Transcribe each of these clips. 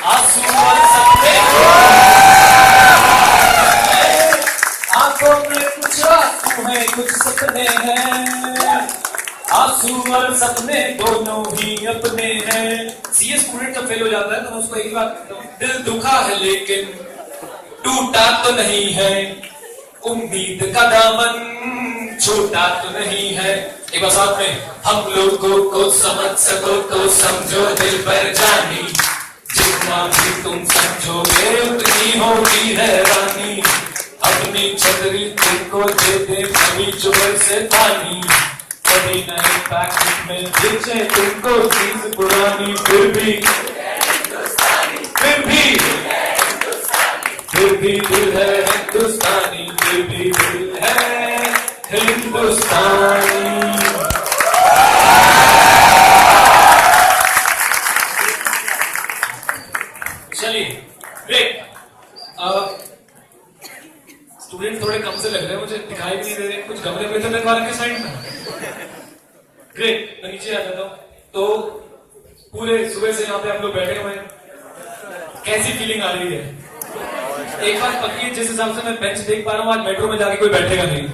आंसू और सपने, आंखों में कुछ आंसू है कुछ सपने हैं, आंसू और सपने दोनों ही अपने हैं। सीए स्टूडेंट जब फेल हो जाता है तो मैं उसको एक बात कहता हूँ, दिल दुखा है लेकिन टूटा तो नहीं है, उम्मीद का दामन छूटा तो नहीं है। एक बार साथ में, हम लोगों को समझ सको तो समझो दिल पर जानी, जितना भी तुम समझोगे उतनी होगी हैरानी, अपनी छतरी तुमको दे दे कभी जुगर से पानी, कभी नए पैकेट में बेचे तुमको चीज पुरानी, फिर भी दिल है हिंदुस्तानी, फिर भी दिल है हिंदुस्तानी। चलिए ग्रेट। स्टूडेंट थोड़े कम से लग रहे हैं मुझे, दिखाई भी नहीं दे रहे, कुछ गमले में तो लगवा रखे साइड में। ग्रेट, मैं नीचे आ जाता हूं। तो पूरे सुबह से यहाँ पे हम लोग बैठे हुए हैं, कैसी फीलिंग आ रही है? एक बात पक्की है, जिस हिसाब से मैं बेंच देख पा रहा हूँ आज मेट्रो में जाके कोई बैठेगा नहीं,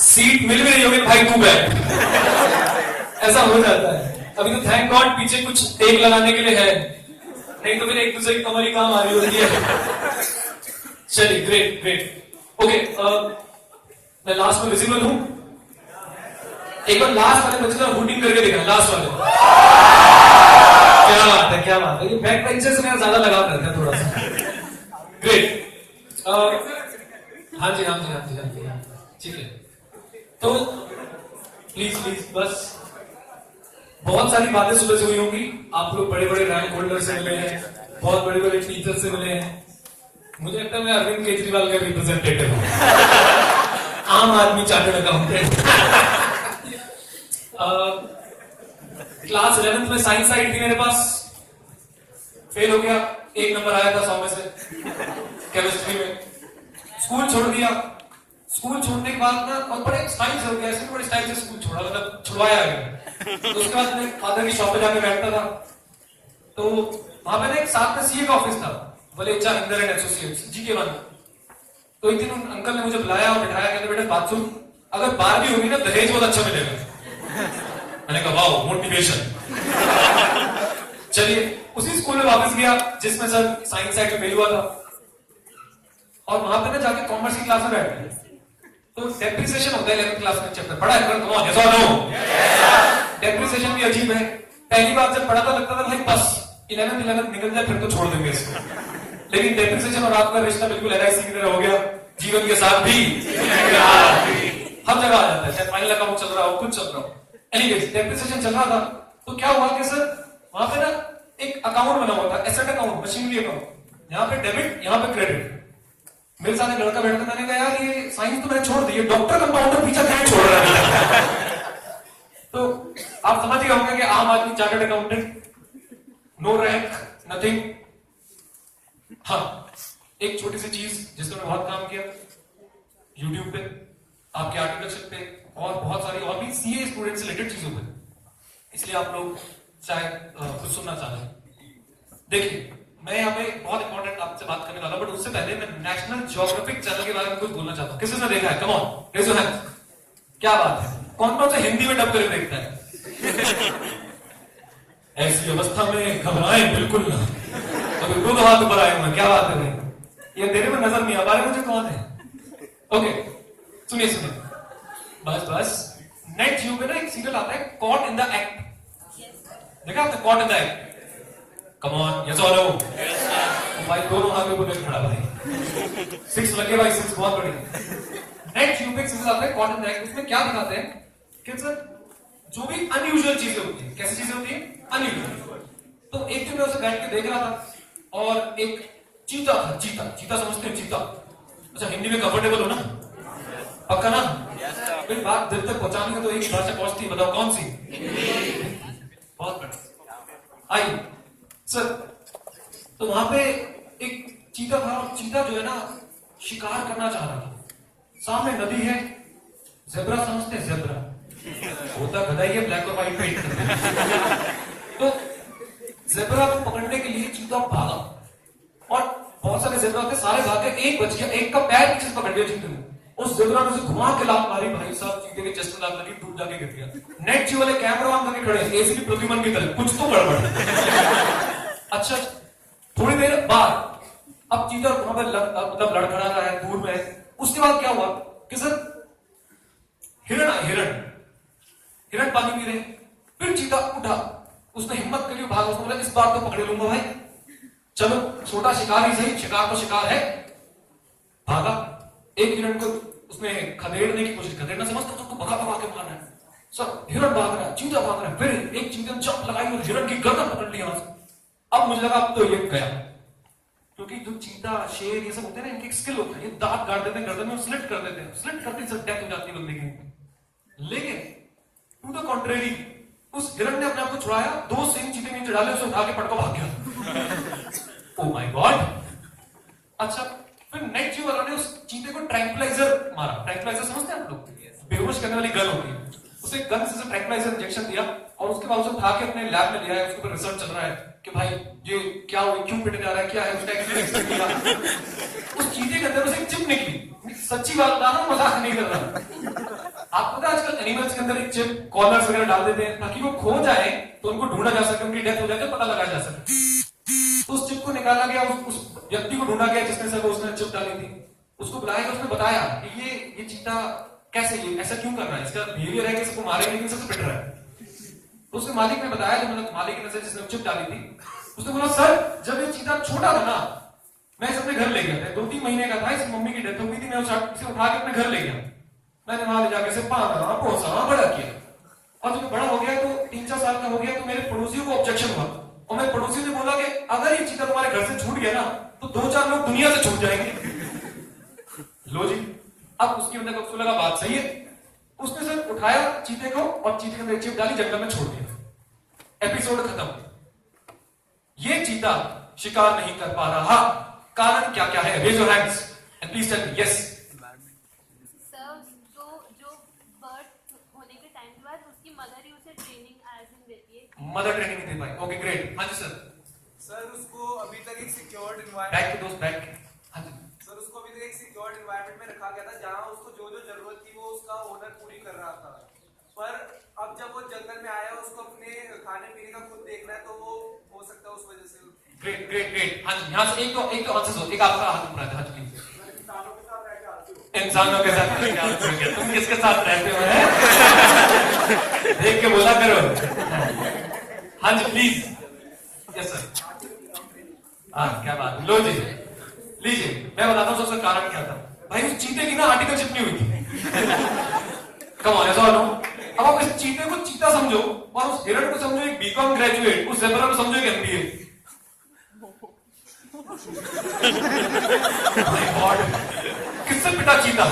सीट मिल भी नहीं होगी, भाई तू बैठ, ऐसा हो जाता है। अभी तो थैंक गॉड पीछे कुछ टेक लगाने के लिए है, नहीं तो फिर एक दूसरे की कमर ही काम आ रही होती है। चलिए ग्रेट ग्रेट ओके। मैं लास्ट में विजिबल हूं, एक बार लास्ट वाले बच्चे का हुटिंग करके देखना, लास्ट वाले। क्या बात है, क्या बात है, ये बैक बेंचेस में ज्यादा लगाव रहता है थोड़ा सा। ग्रेट। हाँ जी हाँ जी हाँ जी हाँ जी, ठीक है। तो प्लीज प्लीज बस, बहुत सारी बातें सुबह से हुई होंगी, आप लोग बड़े बड़े रैंक होल्डर से मिले हैं, बहुत बड़े बड़े टीचर से मिले हैं, मुझे लगता है मैं अरविंद केजरीवाल का रिप्रेजेंटेटिव हूं, आम आदमी चार्टर्ड अकाउंटेंट। क्लास 11th में साइंस आई थी मेरे पास, फेल हो गया, 1 नंबर आया था 100 में से केमिस्ट्री में। स्कूल छोड़ दिया, स्कूल छोड़ने के बाद ना और बड़े स्टाइल से हो गया, ऐसे बड़े स्टाइल से स्कूल छोड़ा, मतलब छुड़वाया गया। तो उसके बाद मैं फादर की शॉप पे जाके बैठता था, तो वहां पे ना एक साथ में सीए का ऑफिस था, Valecha Inder and associates GK 1। तो एक दिन उन अंकल ने मुझे बुलाया और बिठाया, कहते बेटा बात सुन, अगर बार भी होगी ना दहेज बहुत अच्छा मिलेगा। मैंने कहा वाओ मोटिवेशन। चलिए उसी स्कूल में वापस गया जिसमें सर साइंस साइड में फेल हुआ था, और वहां पे ना जाके कॉमर्स की क्लास में बैठ गए। तो डेप्रिसिएशन होता है 11th क्लास में चैप्टर, पढ़ा है? कम ऑन, यस और नो? डेप्रिसिएशन भी अजीब है, पहली बार जब पढ़ा था लगता था भाई बस 11th निकल जाए फिर तो छोड़ देंगे इसको, लेकिन डेप्रिसिएशन और आपका रिश्ता बिल्कुल LIC की तरह हो गया, जीवन के साथ भी हर जगह आ जाता है, चाहे फाइनल अकाउंट चल रहा हो, कुछ चल रहा हो। एनीवेज डेप्रिसिएशन चल रहा था, तो क्या हुआ कि सर वहां पे ना एक अकाउंट बना हुआ था, एसेट अकाउंट, मशीनरी अकाउंट, यहाँ पे डेबिट यहाँ पे क्रेडिट। मेरे साथ एक लड़का बैठा, मैंने कहा यार ये साइंस तो मैंने छोड़ दी, डॉक्टर कंपाउंडर पीछे क्या छोड़ रहा है? तो आप समझ गए होंगे कि आम आदमी chartered accountant, no rank nothing. हाँ, एक छोटी सी चीज जिसमें मैं बहुत काम किया, यूट्यूब पे, आपके आर्टिकल पे, और बहुत सारी और भी सीए स्टूडेंट से रिलेटेड चीजों पे, इसलिए आप लोग शायद कुछ सुनना चाह रहे हैं। देखिए मैं यहाँ पे बहुत इंपॉर्टेंट आपसे बात करने वाला हूं, बट उससे पहले मैं नेशनल ज्योग्राफिक चैनल के बारे में कुछ बोलना चाहता हूँ। किसी ने देखा है? Come on raise your hands. क्या बात है, कौन कौन से हिंदी में डब करके देखता है? ऐसी अवस्था में घबराएं बिल्कुल ना, अभी खुद हाथ ऊपर आए हुए, क्या बात है भाई, ये अंधेरे में नजर नहीं आ पा रहे मुझे कौन है। ओके सुनिए सुनिए, बस बस, नेट जियो पे ना एक सीरियल आता है कॉट इन द एक्ट, देखा आपने caught in the act? Come on, yes और नो? भाई दोनों हाथ में बोले खड़ा भाई, 6 लगे भाई, 6 बहुत बढ़िया। नेट जियो पे एक सीरियल आता है कॉट इन द एक्ट, उसमें क्या दिखाते हैं कि सर जो भी अनयूजुअल चीजें होती है, कैसी चीजें होती है? अनयूजुअल। तो एक दिन मैं उसे बैठ के देख रहा था, और एक चीता था, चीता समझते हो? चीता, अच्छा हिंदी में कंफर्टेबल हो ना? पक्का ना? फिर बात दिल तक पहुंचाने का तो एक भाषा पहुंचती, बताओ कौन सी? बहुत बढ़िया। आइए सर, तो वहां पे एक चीता था, और चीता जो है ना शिकार करना चाह रहा था, सामने नदी है, ज़ेब्रा समझते हैं? ज़ेब्रा होता गधा ही है, ब्लैक और व्हाइट पेंट। तो जेब्रा को पकड़ने के लिए चीता भागा और बहुत सारे जेब्रा थे, सारे भागे, एक बच गया, एक का पैर पीछे से पकड़ लिया चीते ने। उस जेब्रा ने उसे घुमा के लात मारी, भाई साहब चीते के चेस्ट में लात लगी, टूट जाके गिर गया। नेट जी वाले कैमरा ऑन करके खड़े, एसीपी प्रद्युमन की तरह, कुछ तो गड़बड़। अच्छा, थोड़ी देर बाद अब चीता वहां पर मतलब लड़खड़ा रहा है, दूर में है। उसके बाद क्या हुआ कि सर हिरण आए, हिरण पानी पी रहे, फिर चीता उठा, उसने हिम्मत करी, भागा, उसने बोला इस बार तो पकड़े लूंगा भाई, चलो छोटा शिकार ही सही, शिकार तो शिकार है। भागा, एक हिरण को उसने खदेड़ने की कोशिश, खदेड़ना समझता तो भगा भगा के मारना है। सब हिरण भाग रहा है, चीता भाग रहा है, फिर एक चीते ने जंप लगाई और हिरण की गर्दन पकड़ ली हाथ से। अब मुझे लगा अब तो ये गया, क्योंकि जो चीता शेर ये सब होते हैं ना, इनकी स्किल होता है, ये दांत गाड़ देते हैं गर्दन में, स्लिट कर देते हैं, स्लिट करते ही डेथ हो जाती है बंदे की। लेकिन टू द कॉन्ट्रेरी, उस हिरण ने अपने आप को छुड़ाया, दो सिंह चीते नीचे डाले, उसे उठा के पटको भाग गया। Oh my God. अच्छा, फिर नेक्स्ट जी वालों ने उस चीते को ट्रैंक्विलाइजर मारा। ट्रैंक्विलाइजर समझते हैं आप लोग? बेहोश करने वाली गन होती है, उसे गन से ट्रैंक्विलाइजर इंजेक्शन दिया और उसके बाद उसे उठा के अपने लैब में ले आया। उसके ऊपर रिसर्च चल रहा है कि भाई ये क्या हुआ, क्यों पिटने जा रहा है, क्या है, उसका एक्सपीरियंस किया। उस चीते के अंदर से चिप निकली, सच्ची बात बता रहा हूं, मजाक नहीं कर रहा। आपको पता है आजकल एनिमल्स के अंदर एक चिप, कॉलर्स वगैरह डाल देते हैं ताकि वो खो जाए तो उनको ढूंढा जा सके, उनकी डेथ हो जाए तो पता लगाया जा सके। तो उस चिप को निकाला गया, उस व्यक्ति को ढूंढा गया जिसने सब उसने चिप डाली थी, उसको बुलाया, उसने बताया कि ये चीता कैसे, ये ऐसा क्यों कर रहा है, इसका बिहेवियर है कि सबको मारेगा लेकिन सबसे पिट रहा है। तो उसके मालिक ने बताया, जो मतलब मालिक की नजर जिसने चिप डाली थी, उसने बोला सर जब ये चीता छोटा था ना, मैं इसे अपने घर ले गया था, 2-3 महीने का था, इसकी मम्मी की डेथ हो गई थी, मैं इसे उठा के अपने घर ले गया, मैंने वहां ले जाकर इसे पाला, पोसा, बड़ा किया, और जब बड़ा हो गया तो 3-4 साल का हो गया तो मेरे पड़ोसियों को ऑब्जेक्शन हुआ और मेरे पड़ोसी ने बोला कि अगर ये चीता तुम्हारे घर से छूट गया ना तो 2-4 लोग दुनिया से छूट जाएंगे। लो जी, अब उसकी मतलब उसको लगा बात सही है, उसने सिर्फ उठाया चीते को और चीते के अंदर चिप डाली, जंगल में छोड़ दिया, एपिसोड खत्म। ये चीता शिकार नहीं कर पा रहा, कारण क्या क्या है? Raise your hands and please tell me. Yes sir, जो बर्थ होने के टाइम के बाद उसकी मदर ही उसे ट्रेनिंग देती है। मदर ट्रेनिंग देती है भाई, ओके ग्रेट। हाँ जी सर। सर उसको अभी तक एक सिक्योर्ड एनवायरनमेंट, बैक टू दोस्त बैक। हाँ जी सर उसको अभी तक एक सिक्योर्ड एनवायरनमेंट में रखा गया था जहां उसको जो जो जरूरत थी वो उसका ओनर पूरी कर रहा था, पर अब जब वो जंगल में आया उसको अपने खाने पीने का खुद देखना है, तो वो हो सकता है उस वजह से। Great great great. हाँ जी, यहाँ से एक तो आंसर हो, एक आपका हाथ उठा था। हाँ जी प्लीज। इंसानों के साथ रह के आते हो क्या? तुम किसके साथ रहते हो? देख के बोला करो। हाँ जी प्लीज। Yes sir. हाँ क्या बात, लो जी लीजिए, मैं बताता हूँ उसका कारण क्या था। भाई उस चीते की ना आर्टिकल चिपनी हुई थी। कम ऑन, ऐसा नो। अब आप इस चीते को चीता समझो और उस हिरण को समझो एक बीकॉम ग्रेजुएट, उस ज़ेब्रा को समझो एक एमबीए। माय गॉड, किससे पिटा चीता?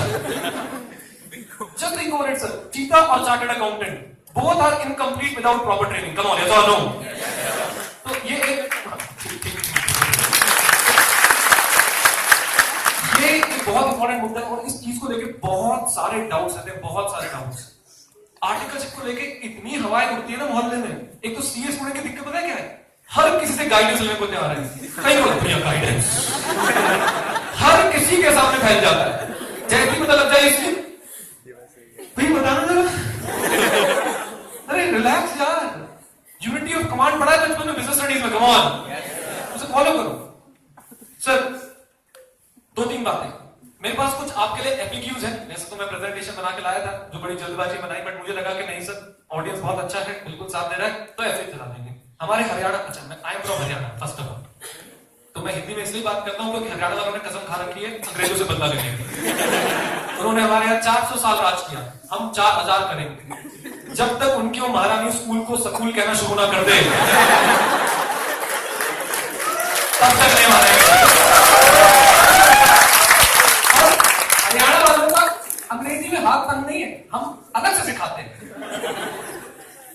Just think over it sir, चीता और chartered accountant both are incomplete without proper training. Come on, yes और नो? तो ये एक बहुत इंपॉर्टेंट मुद्दा है और इस चीज को लेके बहुत सारे डाउट्स आते हैं, बहुत सारे डाउट्स। आर्टिकलशिप को लेके इतनी हवाएं उड़ती है ना मोहल्ले में। एक तो सीए स्टूडेंट की दिक्कत पता है क्या है? हर किसी से गाइडेंस लेने को तैयार है, कई बोलते हैं गाइडेंस, हर किसी के सामने फैल जाता है। जैसे ही पता लग जाए इसलिए भाई बताना जरा, अरे रिलैक्स यार, यूनिटी ऑफ कमांड पढ़ा है बचपन में बिजनेस स्टडीज में, कम ऑन, उसे फॉलो करो। सर 2-3 बातें मेरे पास कुछ आपके लिए एफएक्यूज है। वैसे तो मैं प्रेजेंटेशन बना के लाया था जो बड़ी जल्दबाजी बनाई, बट मुझे लगा कि नहीं सर ऑडियंस बहुत अच्छा है, बिल्कुल साथ दे रहा है, तो ऐसे ही चला देंगे। हमारे हरियाणा, अच्छा मैं आई am from Haryana first of all, तो मैं हिंदी में इसलिए बात करता हूँ क्योंकि हरियाणा वालों ने कसम खा रखी है अंग्रेजों से बदला लेने की। उन्होंने हमारे यहाँ 400 साल राज किया, हम 4000 करेंगे जब तक उनकी वो महारानी स्कूल को स्कूल कहना शुरू ना कर दे, तब तक नहीं मानेंगे। हरियाणा वालों का अंग्रेजी में हाथ तंग नहीं है, हम अलग से सिखाते हैं।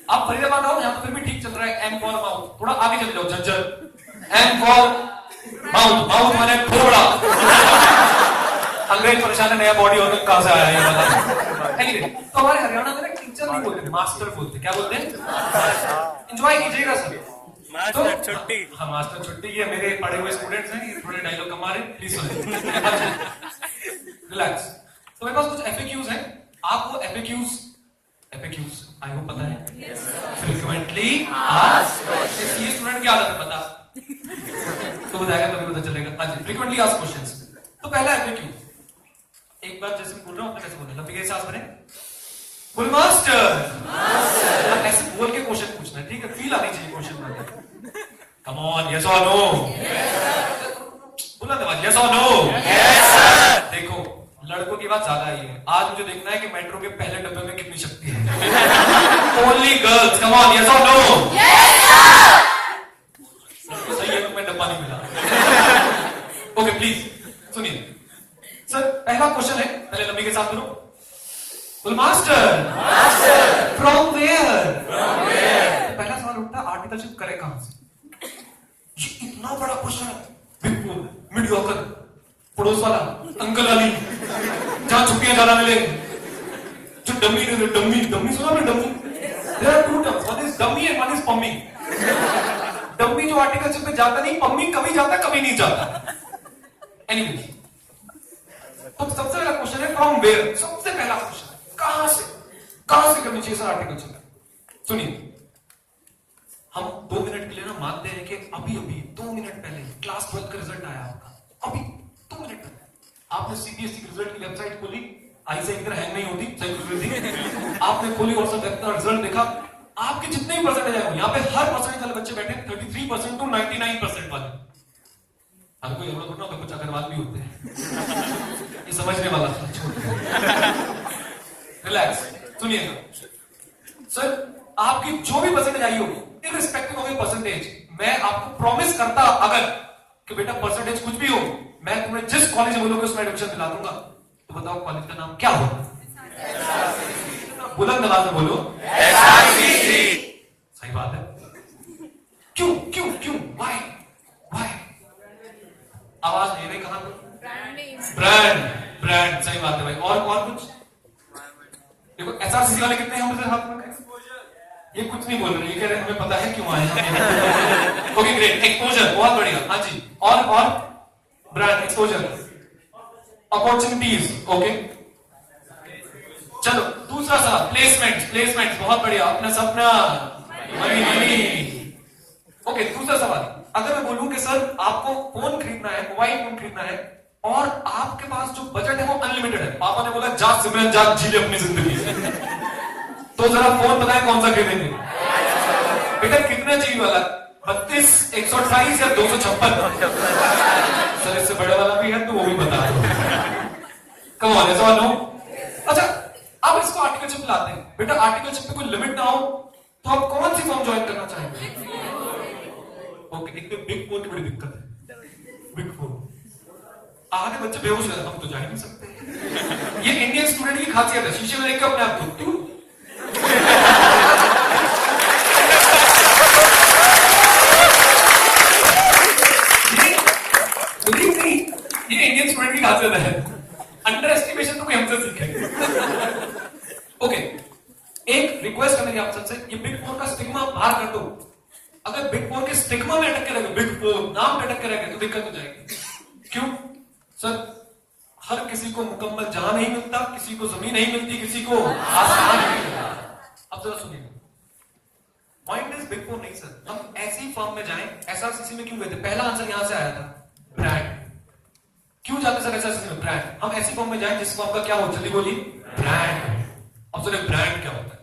आप फरीदाबाद आओ, यहाँ तो फिर भी ठीक चल रहा है। एम फॉर माउथ, थोड़ा आगे चल जाओ, Jhajjar. M for mouth, mouth माने थोड़ा। अंग्रेज परेशान है, नया बॉडी ऑर्गन कहां से आया ये वाला। एनीवे, तो हमारे हरियाणा में टीचर नहीं बोलते, मास्टर बोलते। क्या बोलते हैं? एंजॉय कीजिएगा सर, मास्टर छुट्टी। हाँ मास्टर छुट्टी। ये मेरे पढ़े हुए स्टूडेंट्स हैं, ये थोड़े डायलॉग कमा रहे, प्लीज सुनिए। रिलैक्स। तो मेरे पास कुछ FAQs हैं, आप वो FAQs आई होप पता है, फ्रीक्वेंटली आस्क्ड क्वेश्चंस। ये स्टूडेंट की आदत है पता, तो बताएगा तभी पता चलेगा। हाँ जी, फ्रीक्वेंटली आस्क्ड क्वेश्चंस। तो पहला FAQ, एक बार जैसे बोल रहा हूँ कैसे बोलना, लंबी के सांस भरें, बोल मास्टर। ऐसे बोल के क्वेश्चन पूछना है, ठीक है, फील आनी चाहिए क्वेश्चन में। कम ऑन, यस और नो। बोला ना, यस और नो। Yes sir. देखो लड़कों की बात ज्यादा ही है, आज मुझे देखना है कि मेट्रो के पहले डब्बे में कितनी शक्ति है। Only girls, come on, yes और नो। Yes sir. सही है, तो मैं डब्बा नहीं मिला। ओके प्लीज सुनिए सर, पहला क्वेश्चन है, पहले लंबी के साथ करो। बोल मास्टर। From where. पहला सवाल उठता, आर्टिकलशिप करे कहां से? ये इतना बड़ा क्वेश्चन है, बिल्कुल मीडियोकर, पड़ोस वाला, अंकल वाली, जहां छुट्टियां ज्यादा मिले, जो डमी सुना ना, dummy. There are two terms, one is dummy and one is Pammi. Dummy जो आर्टिकलशिप में जाता नहीं, पम्मी कभी जाता कभी नहीं जाता। एनीवेज, तो सबसे पहला क्वेश्चन है फ्रॉम वेयर। सबसे पहला क्वेश्चन कहां से करनी चाहिए सर आर्टिकलशिप? सुनिए, हम 2 मिनट के लिए ना मानते हैं कि अभी 2 मिनट पहले क्लास 12 का रिजल्ट आया आपका, अभी 2 मिनट पहले आपने CBSE की रिजल्ट की वेबसाइट खोली, आई से इधर हैंग नहीं होती, सही खुल रही थी, आपने खोली और सब रिजल्ट देखा, आपके जितने भी परसेंटेज आए, यहाँ पे हर परसेंटेज वाले बच्चे बैठे 33% टू 99% वाले। हर कोई थोड़ा थोड़ा कुछ अग्रवाल भी होते हैं, ये समझने वाला था, रिलैक्स। सुनिए सर, आपकी जो भी परसेंटेज आई होगी, इररिस्पेक्टिव ऑफ परसेंटेज, मैं आपको प्रॉमिस करता अगर कि बेटा परसेंटेज कुछ भी हो, मैं तुम्हें जिस कॉलेज में बोलोगे उसमें एडमिशन दिला दूंगा। तो बताओ कॉलेज का नाम क्या होगा? बुलंद आवाज में बोलो, SRCC। सही बात है। क्यों क्यों क्यों, व्हाई व्हाई? आवाज नहीं रही, कहां? ब्रांड, सही बात है भाई। और कुछ देखो, SRCC वाले कितने हैं हमारे हाथ में? ये कुछ नहीं बोल रहे, ये कह रहे हमें पता है क्यों आए हैं। ओके ग्रेट, एक्सपोजर, बहुत बढ़िया। हाँ जी, और ब्रांड, एक्सपोजर, अपॉर्चुनिटीज। ओके चलो दूसरा सवाल, प्लेसमेंट, बहुत बढ़िया, अपना सपना मनी। ओके दूसरा सवाल, अगर मैं बोलूं कि सर आपको फोन खरीदना है, मोबाइल फोन खरीदना है, और आपके पास जो बजट है वो अनलिमिटेड है, पापा ने बोला जा सिमरन जा, जी ले अपनी जिंदगी, तो जरा फोन बताएं कौन सा खरीदेंगे? बेटा कितना चाहिए वाला? 32, 128 या 256? सर इससे बड़े वाला भी है तो वो भी बता दो। कम ऑन, ऐसा नो। अच्छा, अब इसको आर्टिकलशिप लाते हैं। बेटा आर्टिकलशिप पे कोई लिमिट ना हो तो आप कौन सी फॉर्म ज्वाइन करना चाहेंगे? ओके, एक तो बिग फोर की बड़ी दिक्कत है, बिग फोर। आधे बच्चे बेहोश हो जाते, हम तो जा ही नहीं सकते। ये इंडियन स्टूडेंट की खासियत है, शीशे में देख के अपने आप को ये इंडियन स्टूडेंट की खासियत है, अंडर एस्टिमेशन तो कोई हमसे सीखे। ओके, एक रिक्वेस्ट है मेरी आप सबसे, ये बिग फोर का स्टिग्मा बाहर कर दो। अगर बिग फोर के स्टिग्मा में अटक के रहेगा, बिग फोर नाम पे अटक के रहेगा तो दिक्कत हो जाएगी। क्यों सर? हर किसी को मुकम्मल जहां नहीं मिलता, किसी को जमीन नहीं मिलती, किसी को आसमान नहीं मिलता। अब जरा सुनिए, पॉइंट इज बिग फोर नहीं सर, हम ऐसी फर्म में जाएं। SRCC में क्यों गए थे? पहला आंसर यहां से आया था, ब्रांड। क्यों जाते सर SRCC में? ब्रांड। हम ऐसी फर्म में जाएं जिस फर्म का क्या हो, जल्दी बोलिए, ब्रांड। अब सर ब्रांड क्या होता है?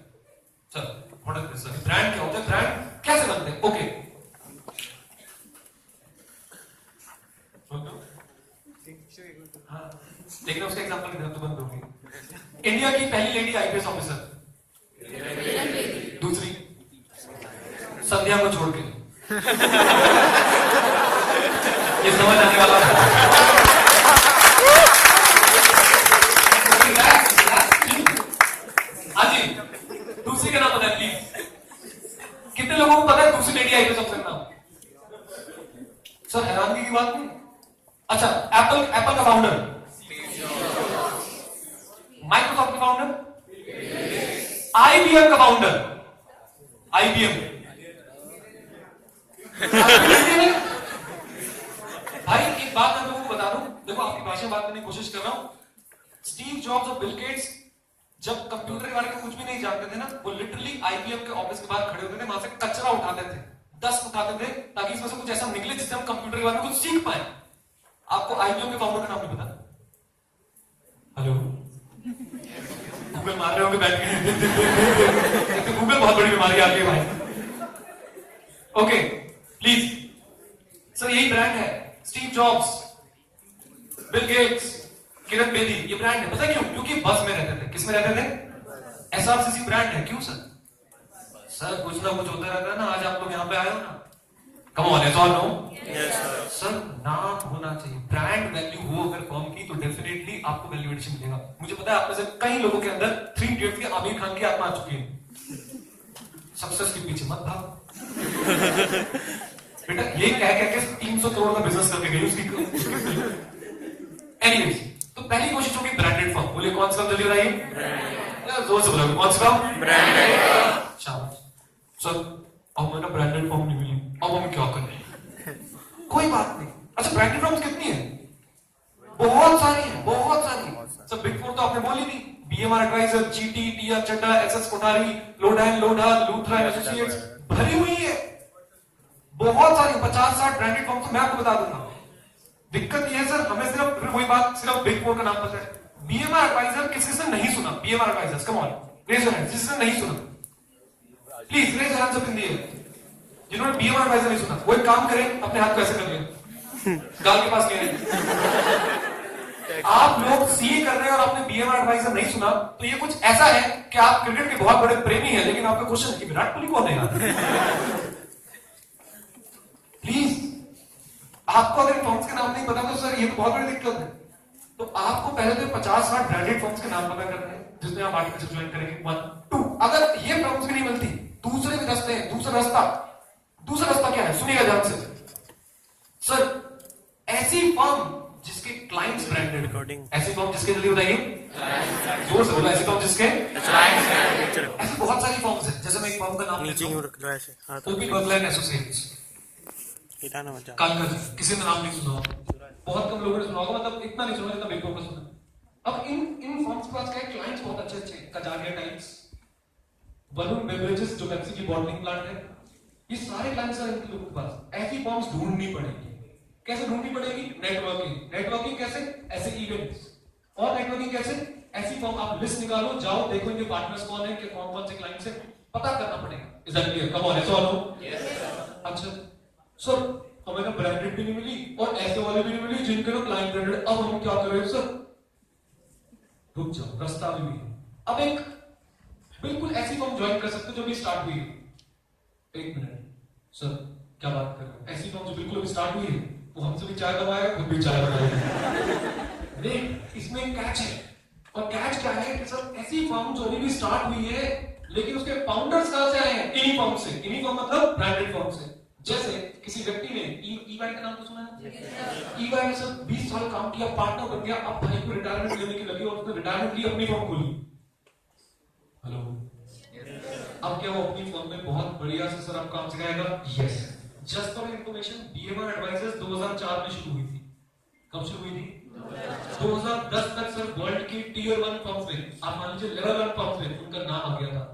सर प्रोडक्ट, सर ब्रांड क्या होता है? ब्रांड कैसे बनते हैं? ओके हाँ, लेकिन उसका एग्जांपल नहीं तो बंद होगी। इंडिया की पहली लेडी IPS ऑफिसर, दूसरी संध्या को छोड़ के। ये समझ आने वाला है। हाँ जी, दूसरी का नाम पता है प्लीज? कितने लोगों को पता है दूसरी लेडी IPS ऑफिसर नाम? सर हैरानगी की बात नहीं। अच्छा, एप्पल का फाउंडर, माइक्रोसॉफ्ट का फाउंडर, IBM का फाउंडर, IBM भाई एक बात मैं लोगों को बता दूं, देखो आपकी भाषा में बात करने की कोशिश कर रहा हूं। स्टीव जॉब्स और बिल गेट्स जब कंप्यूटर के बारे में कुछ भी नहीं जानते थे ना, वो लिटरली आईबीएम के ऑफिस के बाहर खड़े होते थे, वहां से कचरा उठाते थे, डस्ट उठाते थे, ताकि इसमें से कुछ ऐसा निकले जिससे हम कंप्यूटर के बारे में कुछ सीख पाए। आपको आईबीएम के फाउंडर का नाम नहीं पता? हेलो, गूगल मार रहे होंगे बैठ के। तो गूगल बहुत बड़ी बीमारी आ गई भाई। ओके प्लीज सर, यही ब्रांड है Steve jobs, Bill Gates, Kiran Bedi, ये ब्रांड है। पता क्यों? क्योंकि बस में रहते थे। किस में रहते थे? एसआरसीसी ब्रांड है। क्यों सर? सर कुछ ना कुछ होता रहता है ना, आज आप लोग यहाँ पे आए हो ना, come on is all know sir, नाम होना चाहिए, ब्रांड वैल्यू हो अगर फर्म की तो डेफिनेटली आपको वैल्यू एडिशन मिलेगा। मुझे पता है आप में से कई लोगों के अंदर 3 इडियट्स के आमिर खान की आत्मा आ चुकी है। सक्सेस के पीछे मत भाग बेटा, ये कह के 300 करोड़ का बिजनेस करके गई उसकी। एनीवेज, तो पहली कोशिश होगी ब्रांडेड फर्म। बोलिए कौन सा जल्दी बताइए, जोर से बोलोगे कौन सा? ब्रांडेड। शाबाश सर, अब मैंने ब्रांडेड फर्म नहीं मिली, अब हमें क्या करें? कोई बात नहीं। अच्छा ब्रांडेड फर्म्स कितनी है? बहुत सारी है, बहुत सारी। सर बिग 4 तो आपने बोली नहीं, बीएमआर एडवाइजर, जीटी, टीआर चड्डा, एसएस कोठारी, लोडान लोढा, लूथरा एसोसिएट्स, भरी हुई है बहुत सारी, 50-60 ब्रांडेड फर्म। तो मैं आपको बता दूंगा, दिक्कत ये है सर, हमें सिर्फ वही बात, सिर्फ बिग 4 का नाम पता है। बीएमआर एडवाइजर किसने नहीं सुना? BMR advisers, come on raise your hand जिसने नहीं सुना, please raise your hands up in the air जिन्होंने बीएमआर एडवाइजर नहीं सुना। वो एक काम करें, अपने हाथ को ऐसे कर लिया, गाल के पास ले आइए। आप लोग सीए कर रहे हैं और आपने बीएमआर एडवाइजर नहीं सुना, तो ये कुछ ऐसा है कि आप क्रिकेट के बहुत बड़े प्रेमी हैं, लेकिन आपका क्वेश्चन कि विराट कोहली कौन है? प्लीज, आपको अगर फर्म्स के नाम नहीं पता तो सर ये तो बहुत बड़ी दिक्कत है। तो आपको पहले तो 50-60 ब्रांडेड फर्म्स के नाम पता करने हैं जिसमें आप आर्टिकल ज्वाइन करेंगे। 1 2 अगर ये फर्म्स भी नहीं मिलती, दूसरे भी रास्ते हैं। दूसरा रास्ता क्या है? सुनिएगा ध्यान से सर, ऐसी फर्म जिसके क्लाइंट्स ब्रांडेड, ऐसी फर्म जिसके, जल्दी बताइए, जोर से बोलो, ऐसी फर्म जिसके ऐसी बहुत सारी फर्म्स है। जैसे मैं एक फर्म का नाम लेता हूं, ओपी बर्गलैंड एसोसिएट्स, कालका, किसी ने नाम नहीं सुना, बहुत कम लोगों ने सुना होगा, मतलब इतना नहीं सुना जितना बिग 4 का सुना। अब इन फर्म्स के पास क्या है? क्लाइंट्स बहुत अच्छे, कजारिया टाइम्स, वरुण बेवरेजेस जो पेप्सी की बॉटलिंग प्लांट है, ये सारे क्लाइंट्स हैं इनके लोगों के पास। ऐसी फर्म्स ढूंढनी पड़ेगी। कैसे ढूंढनी पड़ेगी? नेटवर्किंग कैसे? ऐसे इवेंट्स। और नेटवर्किंग कैसे? ऐसी फर्म, आप लिस्ट निकालो, जाओ देखो इनके पार्टनर्स कौन है, कौन कौन से क्लाइंट्स है, पता करना पड़ेगा। Is that clear? Come on, it's all know. अच्छा सर, हमें ना ब्रांडेड भी नहीं मिली और ऐसे वाले भी नहीं मिली जिनके ना क्लाइंट ब्रांडेड, अब हम क्या करें सर? रुक जाओ, रास्ता भी है। अब एक बिल्कुल ऐसी फर्म ज्वाइन कर सकते हो जो भी स्टार्ट हुई है। एक मिनट सर, क्या बात कर रहे हो? ऐसी फर्म जो बिल्कुल अभी स्टार्ट हुई है, वो हमसे भी चाय बनवाएगा, खुद भी चाय बनाएगा। देख, इसमें एक कैच है, और कैच क्या है कि सर ऐसी फर्म जो अभी भी स्टार्ट हुई है, लेकिन उसके फाउंडर्स कहां से आए हैं? इन्हीं फर्म से। इन्हीं फर्म मतलब ब्रांडेड फर्म से। जैसे किसी व्यक्ति ने ईवाई का नाम तो सुना है? ईवाई ने सर 20 साल काम किया, पार्टनर बन गया, अब भाई को रिटायरमेंट लेने की लगी और उसने रिटायरमेंट ली, अपनी फर्म खोली। हेलो, अब क्या वो अपनी फर्म में बहुत बढ़िया से सर आप काम सिखाएगा? Yes. Just for information, BMR advisers 2004 में शुरू हुई थी। कब शुरू हुई थी? 2010 तक सर वर्ल्ड की टियर 1 फर्म्स में, आप मान लीजिए लेवल 1 फर्म्स में उनका नाम आ गया था।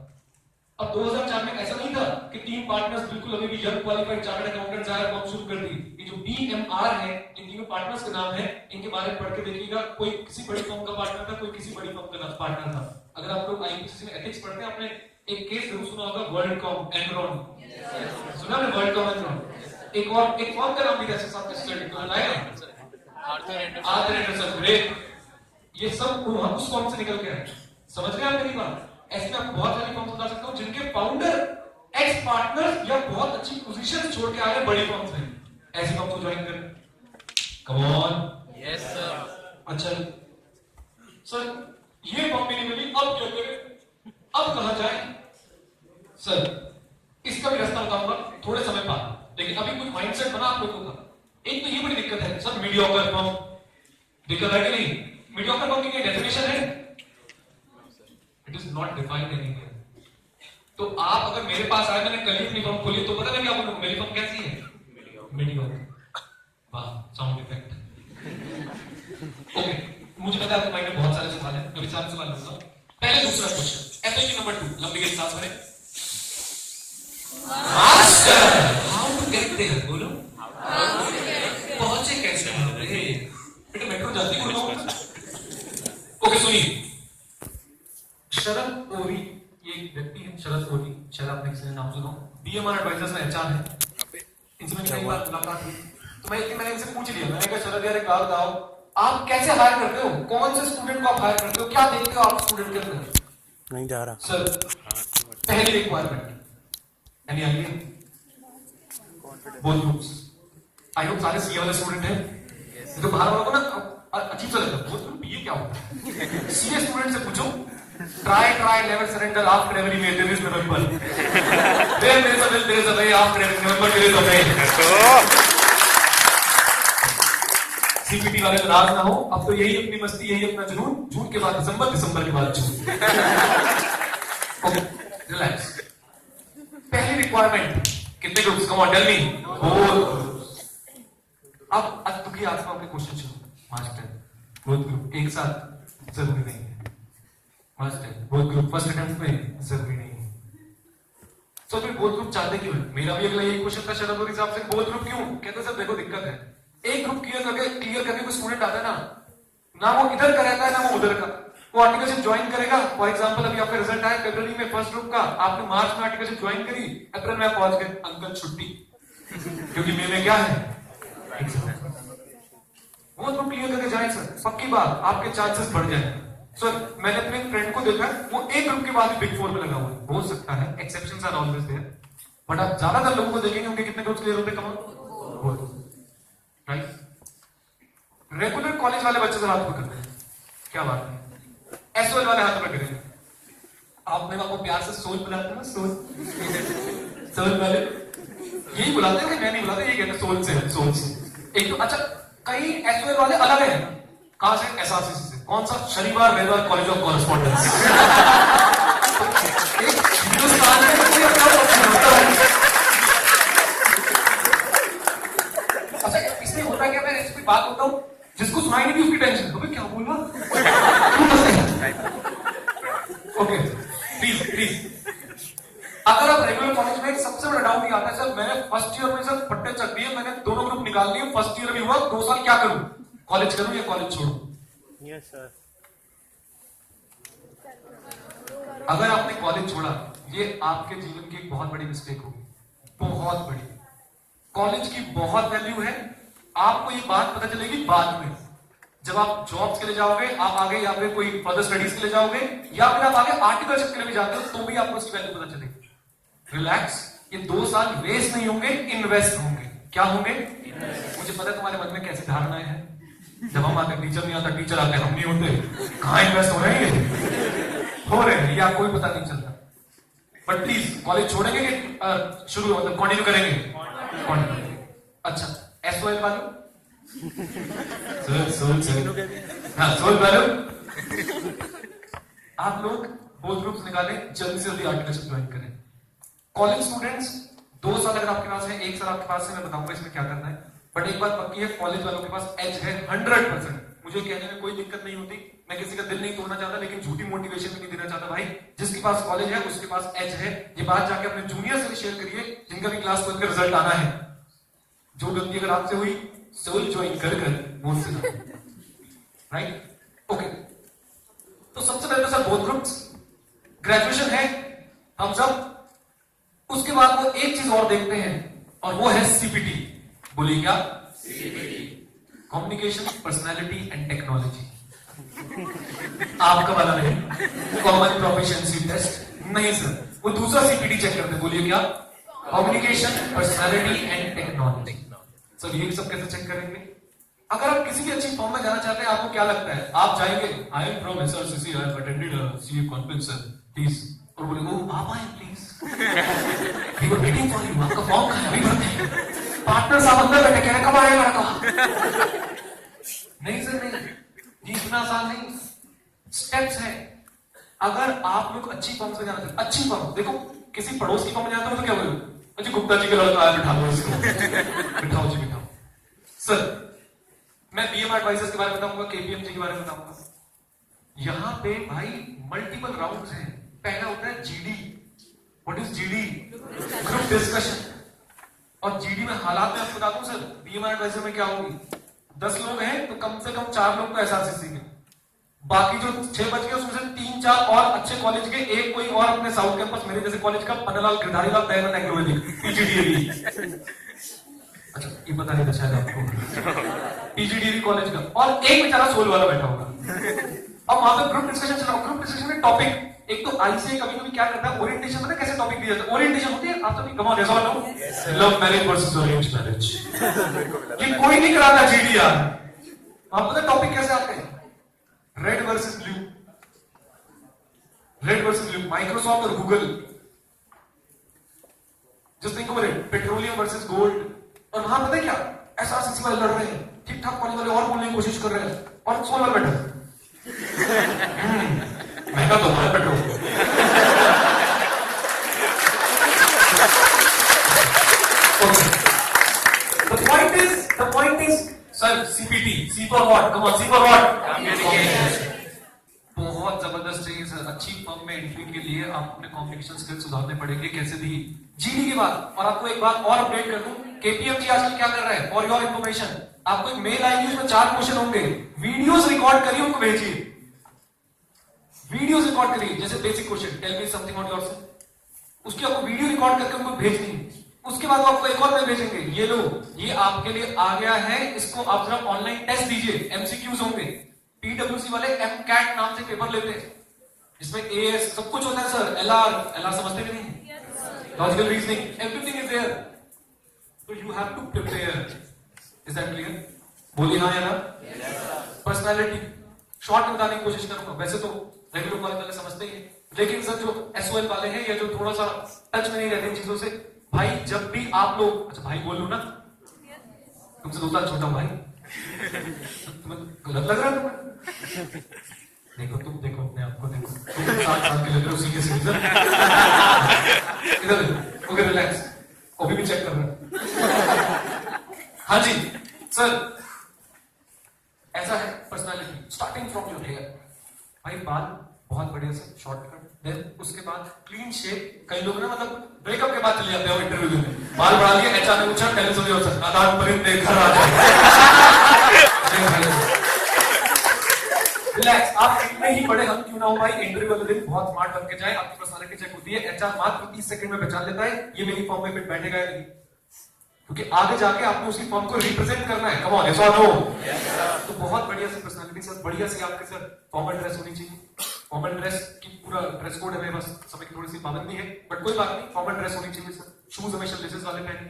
अब 2004 में ऐसा नहीं था कि टीम पार्टनर्स बिल्कुल अभी भी यंग क्वालिफाइड चार्टर्ड अकाउंटेंट्स आए फर्म शुरू कर दी। ये जो बीएमआर है, इन तीनों पार्टनर्स के नाम है, इनके बारे में पढ़ के देखिएगा। कोई किसी बड़ी फर्म का पार्टनर था, कोई किसी बड़ी फर्म का पार्टनर था। अगर आप लोग आईपीसी में एथिक्स पढ़ते हैं, आपने एक केस जरूर सुना होगा, वर्ल्डकॉम एनरॉन। सुना है वर्ल्डकॉम एनरॉन? एक फर्म का नाम भी ऐसे साथ स्टडी को लाया आर्थर एंडरसन। ग्रेट, ये सब उस फर्म से निकल के आए। समझ रहे हैं आप मेरी बात? ऐसे मैं आपको बहुत सारी फर्म्स बता सकता हूं जिनके फाउंडर एक्स पार्टनर्स या बहुत अच्छी पोजीशन छोड़ के आए बड़ी फर्म्स में। ऐसी फर्म को ज्वाइन करें। कम ऑन। Yes sir. अच्छा सर, ये फर्म भी नहीं मिली, अब क्या करें? अब कहां जाए? सर इसका भी रास्ता बताऊंगा थोड़े समय बाद, लेकिन अभी कुछ माइंडसेट बना आप लोगों का। एक तो ये बड़ी दिक्कत है सर, मीडियोकर फर्म। दिक्कत है कि नहीं? मीडियोकर फर्म की डेफिनेशन है, it is not defined anywhere. तो आप अगर मेरे पास आए, मैंने कल ही अपनी फर्म खोली, तो पता है क्या बोलूं? मेरी फर्म कैसी है? मीडियोकर। वाह, साउंड इफेक्ट। ओके, मुझे पता है आपके माइंड में बहुत सारे सवाल हैं, मैं सारे सवाल लूंगा। पहले दूसरा क्वेश्चन, एफएक्यू नंबर 2, लंबी गहरी सांस भरें। Master, how to get there, बोलो। पहुंचे कैसे वहां पे? बेटा मेट्रो जाती बोल रहा हूं। ओके सुनिए, शरद ओरी, ये एक व्यक्ति है शरद ओरी, शायद आपने किसी ने नाम सुना। बीएमआर एडवाइजर्स में एचआर है, इनसे मैंने कई बार मुलाकात हुई, तो मैंने इनसे पूछ लिया, मैंने कहा शरद यार एक बात बताओ, आप कैसे हायर करते हो, कौन से स्टूडेंट को आप हायर करते हो, क्या देखते हो आप स्टूडेंट के अंदर? नहीं जा रहा सर पहली requirement, any idea? Both groups. I hope सारे सीए वाले स्टूडेंट हैं। तो बाहर वालों को ना अजीब सा लगता है, बोथ ग्रुप ये क्या होता है? सीए स्टूडेंट से पूछो, try never surrender after every meal there is November, there is a will there is a way, after every November there is a way। CPT वाले नाराज ना हो, अब तो यही अपनी मस्ती, यही अपना जुनून, जून के बाद दिसंबर, दिसंबर के बाद जून। Okay relax. पहली रिक्वायरमेंट, कितने groups? Come on tell me. अब दुखी आत्माओं के क्वेश्चन शुरू। मास्टर बोथ ग्रुप एक साथ जरूरी नहीं है, master both group first attempt में जरूरी नहीं है। तो फिर बोथ ग्रुप चाहते क्यों? मेरा भी अगला यही क्वेश्चन था शरद और हिसाब से, बोथ ग्रुप क्यों? कहते सर देखो दिक्कत है, एक ग्रुप क्लियर करके कोई स्टूडेंट आता है ना वो इधर का रहता है ना वो उधर का, वो आर्टिकलशिप ज्वाइन करेगा। फॉर एग्जांपल अभी आपका रिजल्ट आया फरवरी में फर्स्ट ग्रुप का, आपने मार्च में आर्टिकलशिप ज्वाइन करी, अप्रैल में आप पहुंच गए अंकल छुट्टी, क्योंकि मई में क्या है एग्जाम। वो तो क्लियर करके जाए सर, पक्की बात आपके चांसेस बढ़ जाए। सर मैंने अपने फ्रेंड को देखा है, वो एक ग्रुप के बाद बिग 4 में लगा हुआ है, हो सकता है exceptions are always there, but आप ज्यादातर लोगों को देखेंगे उनके कितने ग्रुप्स क्लियर होते हैं, कम राइट। रेगुलर कॉलेज वाले बच्चे से हाथ पकड़ते हैं, क्या बात है, एसओएल वाले हाथ पकड़ रहे हैं। आपने आपको प्यार से सोल बुलाते हैं ना, सोल सोल वाले यही बुलाते हैं, मैं नहीं बुलाते, ये कहते हैं सोल से, सोल से। एक तो अच्छा कई एसओएल वाले अलग है, कहां से? एसआरसीसी से। कौन सा? शनिवार रविवार कॉलेज ऑफ कॉरेस्पॉन्डेंस। हिंदुस्तान में कोई अपना होता है। अच्छा इसमें होता क्या, मैं इसकी बात होता हूं, जिसको सुनाई नहीं उसकी टेंशन, तो क्या बोलूं? ओके प्लीज अगर आप रेगुलर कॉलेज में, सबसे बड़ा डाउट ये आता है सर मैंने फर्स्ट ईयर में सर फट्टे चक दिए, मैंने दोनों ग्रुप निकाल लिए, फर्स्ट ईयर भी हुआ, 2 साल क्या करूं, कॉलेज करूं या कॉलेज छोड़ूं? Yes sir. अगर आपने कॉलेज छोड़ा, ये आपके जीवन की एक बहुत बड़ी मिस्टेक होगी, बहुत बड़ी। कॉलेज की बहुत वैल्यू है, आपको ये बात पता चलेगी बाद में, जब आप जॉब्स के लिए जाओगे, आप आगे या फिर कोई फर्दर स्टडीज के लिए जाओगे, या फिर आप आगे आर्टिकलशिप के लिए भी जाते हो, तो भी आपको उसकी वैल्यू पता चलेगी। रिलैक्स, ये 2 साल वेस्ट नहीं होंगे, इन्वेस्ट होंगे। क्या होंगे? मुझे पता है तुम्हारे मन में कैसी धारणाएं हैं, जब हम आते टीचर नहीं आता, टीचर आते हम नहीं होते, कहां इन्वेस्ट हो रहे हैं, हो रहे हैं या कोई पता नहीं चलता। बट प्लीज कॉलेज छोड़ेंगे कि शुरू मतलब कंटिन्यू करेंगे? अच्छा एसओएल वालों, हाँ सोल वालों, आप लोग बोथ ग्रुप्स निकालें, जल्दी से जल्दी आर्टिकलशिप ज्वाइन करें। कॉलेज स्टूडेंट्स 2 साल अगर आपके पास है, 1 साल आपके पास है, मैं बताऊंगा इसमें क्या करना है, बट एक बात पक्की है, कॉलेज वालों के पास एज है 100%। मुझे कहने में कोई दिक्कत नहीं होती, मैं किसी का दिल नहीं तोड़ना चाहता, लेकिन झूठी मोटिवेशन भी नहीं देना चाहता। भाई जिसके पास कॉलेज है उसके पास एज है, ये बात जाके अपने जूनियर से भी शेयर करिए, जिनका भी क्लास 12 का रिजल्ट आना है। जो गलती अगर आपसे हुई, सोल ज्वाइन कर मुझसे राइट। ओके तो सबसे पहले तो सर बोथ ग्रुप्स, ग्रेजुएशन है हम सब, उसके बाद वो एक चीज और देखते हैं और वो है सीपीटी। बोलिए क्या? CPT, communication, personality and technology. आपका वाला नहीं, कॉमन प्रोफिशिएंसी टेस्ट नहीं सर, वो दूसरा सीपीटी चेक करते हैं। बोलिए क्या? Communication, personality and technology. Sir ये सब कैसे चेक करेंगे? अगर आप किसी भी अच्छी फॉर्म में जाना चाहते हैं, आपको क्या लगता है? आप जाएंगे, I am from SRCC, I have attended CA conference sir please, और बोलेंगे आप आए please, we were waiting for you, आपका फॉर्म कहां है, अभी भरते हैं। पार्टनर साहब अंदर बैठे कह रहे कब आएगा लड़का? नहीं सर नहीं, ये इतना आसान नहीं, स्टेप्स है। अगर आप लोग अच्छी फॉर्म से जाना चाहते, अच्छी फॉर्म देखो, किसी पड़ोस की फॉर्म में जाते हो तो क्या बोलो, जी गुप्ता जी के लड़का आया, बिठा लो इसको। बिठाओ जी बिठाओ। सर मैं बीएम एडवाइजर्स के बारे में बताऊंगा, केपीएमजी के बारे में बताऊंगा। यहां पे भाई मल्टीपल राउंड्स हैं। पहला होता है GD. What is GD? Group discussion. और जीडी में हालात में आपको बता दूं सर, बीएम एडवाइजर में क्या होगी, 10 लोग हैं तो कम से कम 4 लोग तो एसआरसीसी के, बाकी जो 6 बच गए उसमें से 3-4 और अच्छे कॉलेज के, एक कोई और अपने साउथ कैंपस मेरे जैसे कॉलेज का, पन्नालाल गिरधारीलाल दयानंद एग्रोवेदिक पीजीडीएवी। अच्छा ये पता नहीं था शायद आपको, पीजीडीएवी कॉलेज का, और एक बेचारा सोल वाला बैठा होगा। अब वहां पे ग्रुप डिस्कशन चला। ग्रुप डिस्कशन में टॉपिक एक तो आईसीए कभी-कभी क्या करता है, ओरिएंटेशन में कैसे टॉपिक दिया जाता है, ओरिएंटेशन होती है आप सभी कम ऑन यस और no, love marriage versus arrange marriage. ये कोई नहीं कराता जीडी यार। आप पता टॉपिक कैसे आते हैं, red versus blue, red versus blue, Microsoft और Google. Just think about it, petroleum versus gold. और वहां पता है क्या, एसआरसीसी वाले लड़ रहे हैं, ठीक ठाक कॉलेज वाले और बोलने की कोशिश कर रहे हैं, और सोल वाले बैठे महंगा तो हमारा petrol. The point is, sir, CPT, C for what? Come on, C for what? बहुत जबरदस्त चाहिए सर। अच्छी फर्म में एंट्री के लिए आप अपने कम्युनिकेशन स्किल्स सुधारने पड़ेंगे। कैसे भी जीडी के बाद, और आपको एक बात और अपडेट कर दूं, केपीएमजी आजकल क्या कर रहा है, फॉर योर इन्फॉर्मेशन, आपको एक मेल आएगी, उसमें 4 क्वेश्चन होंगे, वीडियोस रिकॉर्ड करिए, उनको भेजिए। वीडियोस रिकॉर्ड करिए, जैसे basic question, tell me something about yourself, उसकी आपको वीडियो रिकॉर्ड करके उनको भेजनी है। उसके बाद वो आपको एक और मेल भेजेंगे, ये लो ये आपके लिए आ गया है, इसको आप जरा ऑनलाइन टेस्ट दीजिए, एमसीक्यूज होंगे। पीडब्ल्यूसी वाले एमकैट नाम से पेपर लेते हैं, जिसमें एएस सब कुछ होता है सर, एलआर समझते भी नहीं, logical reasoning, everything is there, so you have to prepare. Is that clear? बोलिए हाँ या ना? पर्सनालिटी शॉर्ट में बताने की कोशिश करूंगा, वैसे तो रेगुलर कॉलेज वाले समझते ही हैं, लेकिन सर जो एसओएल वाले हैं या जो थोड़ा सा टच में नहीं रहते इन चीजों से, भाई जब भी आप लोग, अच्छा भाई बोल लो ना, तुमसे 2 साल छोटा हूं भाई, तुम्हें गलत लग रहा है तुम्हें? देखो तुम देखो अपने आप को, देखो तुम 7 साल के लग रहे हो, उसी के सीजन। इधर ओके, रिलैक्स, अभी भी चेक कर रहे हैं। हाँ जी सर, ऐसा है personality, starting from your hair. भाई बाल बहुत बढ़िया से शॉर्टकट, देन उसके बाद क्लीन शेप। कई लोग ना मतलब ब्रेकअप के बाद चले जाते हैं इंटरव्यू में, बाल बढ़ा लिए, एचआर ने पूछा टेल मी योरसेल्फ, आदान परिंदे घर आ जाए। रिलैक्स, आप कितने ही बड़े हम क्यों ना हो भाई, इंटरव्यू वाले दिन बहुत स्मार्ट बन के जाए, आपकी पर्सनालिटी चेक होती है, एचआर मात्र 30 सेकंड में पहचान लेता है ये मेरी फॉर्म में फिट बैठेगा या नहीं, क्योंकि आगे जाके आपने उसी फॉर्म को रिप्रेजेंट करना है। कम ऑन यस और नो? तो बहुत बढ़िया सी पर्सनालिटी सर, बढ़िया सी आपके सर फॉर्मल ड्रेस होनी चाहिए। फॉर्मल ड्रेस की पूरा ड्रेस कोड है, बस समय की थोड़ी सी पाबंदी है, बट कोई बात नहीं, फॉर्मल ड्रेस होनी चाहिए सर। शूज हमेशा लेसेस वाले पहने।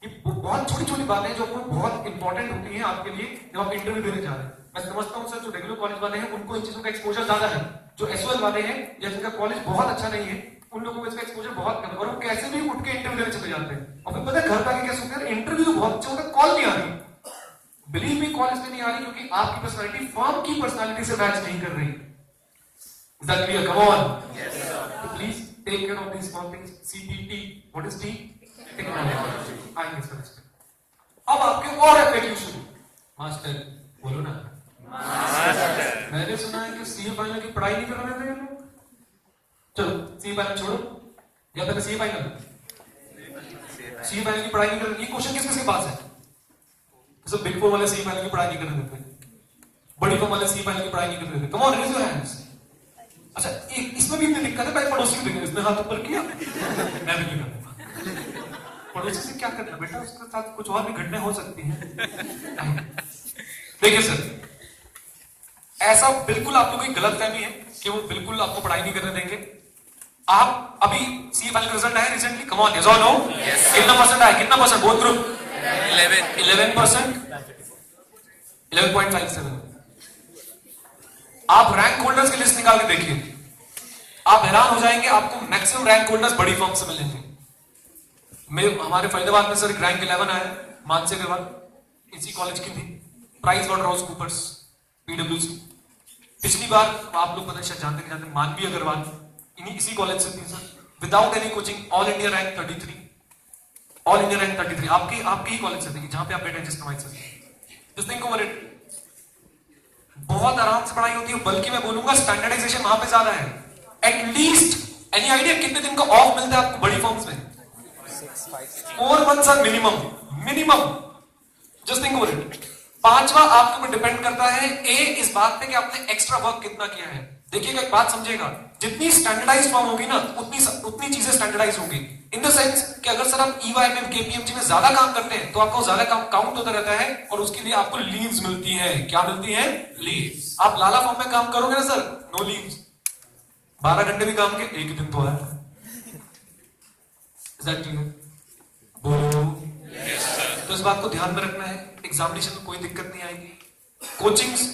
ये बहुत छोटी छोटी बातें हैं जो आपको बहुत इंपॉर्टेंट होती हैं आपके लिए जब आप इंटरव्यू देने जा रहे हैं। मैं समझता हूं सर जो रेगुलर कॉलेज वाले हैं उनको इन चीजों का एक्सपोजर ज्यादा है, जो एसओएल वाले हैं या जिनका कॉलेज बहुत अच्छा नहीं है उन लोगों को इसका एक्सपोजर बहुत कम है, और वो कैसे भी उठ के इंटरव्यू देने चले जाते हैं, और फिर पता है घर जाके क्या सोचते हैं, इंटरव्यू बहुत अच्छा होता है, कॉल नहीं आ रही। बिलीव मी, कॉल इसलिए नहीं आ रही क्योंकि आपकी पर्सनालिटी फर्म की पर्सनालिटी से मैच नहीं कर रही। Is that clear? Come on. Yes, sir. So please take care of these small things. CPT. What is T? Technology. आएंगे इस पर। अब आपके और एफएक्यू शुरू। मास्टर बोलो ना। मास्टर। मैंने सुना है कि सीए फाइनल की पढ़ाई नहीं करने देते लोग। चलो सीए फाइनल छोड़ो, या पहले सीए फाइनल की पढ़ाई नहीं करने। ये क्वेश्चन किस किसके पास है? सब बिग फोर वाले सीए फाइनल की पढ़ाई नहीं करने देते, बड़ी फर्म वाले सीए फाइनल की पढ़ाई नहीं करने देते। Come on, raise your hands. अच्छा इसमें भी इतनी दिक्कत है, पहले पड़ोसी को देंगे, इसने हाथ ऊपर किया, मैं भी नहीं करूंगा। पड़ोसी से क्या करना बेटा, उसके साथ कुछ और भी घटनाएं हो सकती हैं। देखिए सर, ऐसा बिल्कुल आप लोगों की गलतफहमी है कि वो बिल्कुल आपको पढ़ाई नहीं करने देंगे। आप अभी सीए फाइनल रिजल्ट आया रिसेंटली, कम ऑन यस और नो? कितना परसेंट आया, कितना परसेंट बोथ ग्रुप? 11%, 11.57। आप रैंक होल्डर्स की लिस्ट निकाल के देखिए, आप हैरान हो जाएंगे, आपको मैक्सिमम रैंक होल्डर्स बड़ी फर्म से मिलेंगे। हमारे फरीदाबाद में सर रैंक 11 आया, मानसी अग्रवाल इसी कॉलेज की थी, प्राइस वाटरहाउस कूपर्स पीडब्ल्यूसी। पिछली बार आप लोग पता शायद जानते मानवी अग्रवाल इसी कॉलेज से थी sir, without any coaching all India rank 33। All India rank 33, आपकी ही कॉलेज से थी जहां पे आप बैठे जिस कमाई से। जस्ट थिंक ओवर इट, बहुत आराम से पढ़ाई होती है, बल्कि मैं बोलूंगा स्टैंडर्डाइजेशन वहां पे ज्यादा है। एटलीस्ट एनी आइडिया कितने दिन का ऑफ मिलता है आपको बड़ी फॉर्म्स में? 4 months are minimum. Just think over it. 5वां आपके ऊपर डिपेंड करता है इस बात पे कि आपने एक्स्ट्रा वर्क कितना किया है। देखिएगा, एक बात समझिएगा, जितनी स्टैंडर्डाइज फॉर्म होगी ना उतनी चीजें स्टैंडर्डाइज होगी। इन द सेंस कि अगर सर आप EYMM KPMG में ज्यादा काम करते हैं तो आपको ज्यादा काम काउंट होता रहता है और उसके लिए आपको लीव्स मिलती है। क्या मिलती है? लीव्स। आप लाला फॉर्म में काम करोगे ना सर, नो लीव्स। 12 घंटे भी काम के, एक ही दिन तो है। Is that clear? बोलो। तो इस बात को ध्यान में रखना है, एग्जामिनेशन में कोई दिक्कत नहीं आएगी। कोचिंग्स